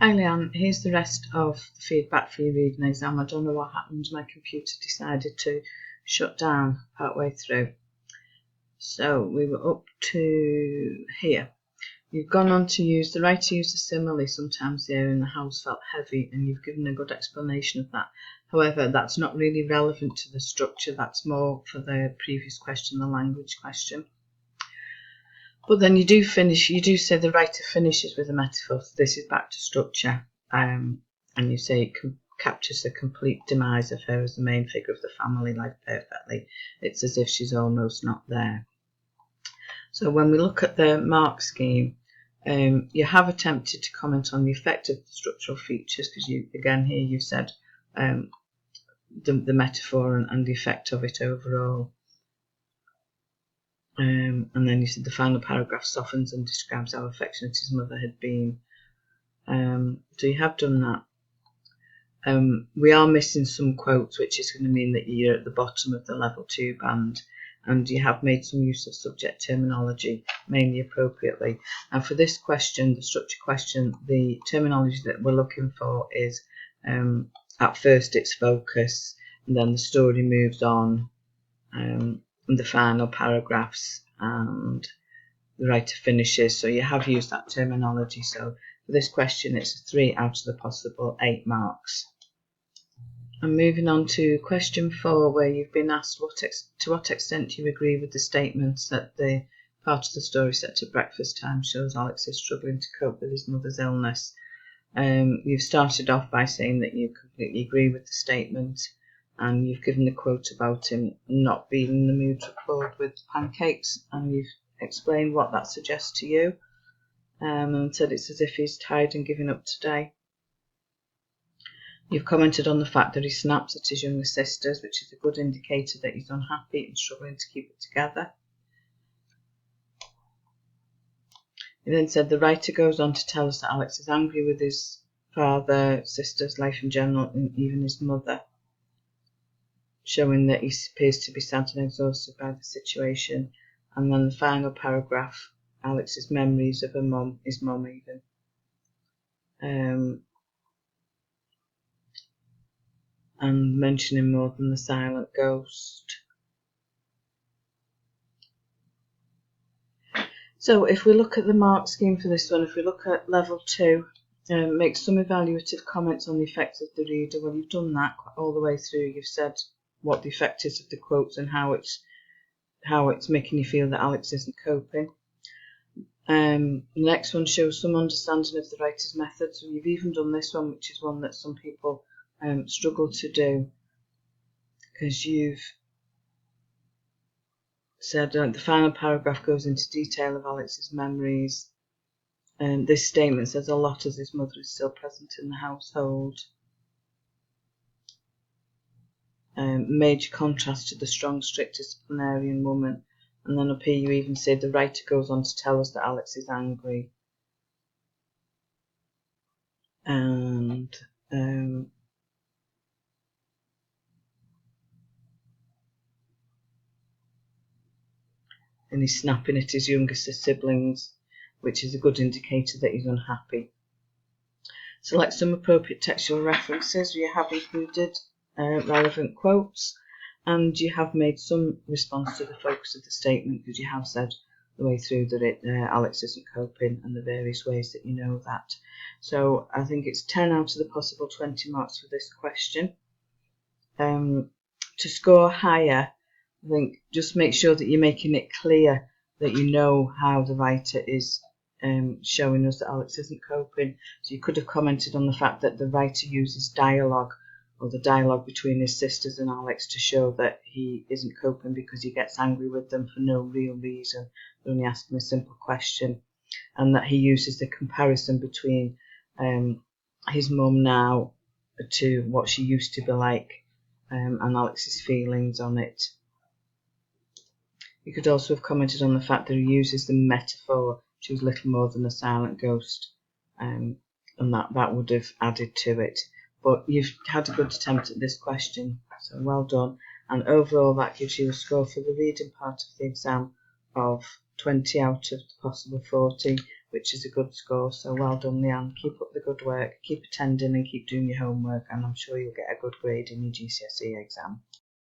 Hi Leanne, here's the rest of the feedback for your reading exam. I don't know what happened, my computer decided to shut down partway through. So we were up to here. You've gone on to use the writer used a simile sometimes there in the house felt heavy, and you've given a good explanation of that. However, that's not really relevant to the structure, that's more for the previous question, the language question. But then you do say the writer finishes with a metaphor, so this is back to structure, and you say it captures the complete demise of her as the main figure of the family life perfectly. It's as if she's almost not there. So when we look at the mark scheme, you have attempted to comment on the effect of the structural features, because again here you've said the metaphor and the effect of it overall. And then you said the final paragraph softens and describes how affectionate his mother had been. So you have done that. We are missing some quotes, which is going to mean that you're at the bottom of the level 2 band, and you have made some use of subject terminology, mainly appropriately. And for this question, the structure question, the terminology that we're looking for is at first it's focus, and then the story moves on, and the final paragraphs, and the writer finishes. So you have used that terminology. So for this question, it's a 3 out of the possible 8 marks. And moving on to question 4, where you've been asked to what extent you agree with the statements that the part of the story set at breakfast time shows Alex is struggling to cope with his mother's illness. You've started off by saying that you completely agree with the statement, and you've given the quote about him not being in the mood to applaud with pancakes, and you've explained what that suggests to you, and said it's as if he's tired and giving up today. You've commented on the fact that he snaps at his younger sisters, which is a good indicator that he's unhappy and struggling to keep it together. You then said the writer goes on to tell us that Alex is angry with his father, sisters, life in general, and even his mother, showing that he appears to be sad and exhausted by the situation. And then the final paragraph, Alex's memories of his mum even. And mentioning more than the silent ghost. So if we look at the mark scheme for this one, if we look at level 2, make some evaluative comments on the effect of the reader. Well, you've done that all the way through. You've said what the effect is of the quotes and how it's making you feel that Alex isn't coping. The next one shows some understanding of the writer's method. So you've even done this one, which is one that some people struggle to do, because you've said the final paragraph goes into detail of Alex's memories. This statement says a lot as his mother is still present in the household. Major contrast to the strong, strict disciplinarian woman. And then up here you even say the writer goes on to tell us that Alex is angry. And he's snapping at his younger siblings, which is a good indicator that he's unhappy. Select some appropriate textual references. You have included relevant quotes, and you have made some response to the focus of the statement, because you have said the way through that Alex isn't coping, and the various ways that you know that. So I think it's 10 out of the possible 20 marks for this question. To score higher, I think just make sure that you're making it clear that you know how the writer is showing us that Alex isn't coping. So you could have commented on the fact that the writer uses dialogue, or the dialogue between his sisters and Alex, to show that he isn't coping because he gets angry with them for no real reason. They're only asking a simple question, and that he uses the comparison between his mum now to what she used to be like, and Alex's feelings on it. You could also have commented on the fact that he uses the metaphor, which was little more than a silent ghost, and that would have added to it. But you've had a good attempt at this question, so well done. And overall that gives you a score for the reading part of the exam of 20 out of the possible 40, which is a good score. So well done, Leanne. Keep up the good work, keep attending and keep doing your homework, and I'm sure you'll get a good grade in your GCSE exam.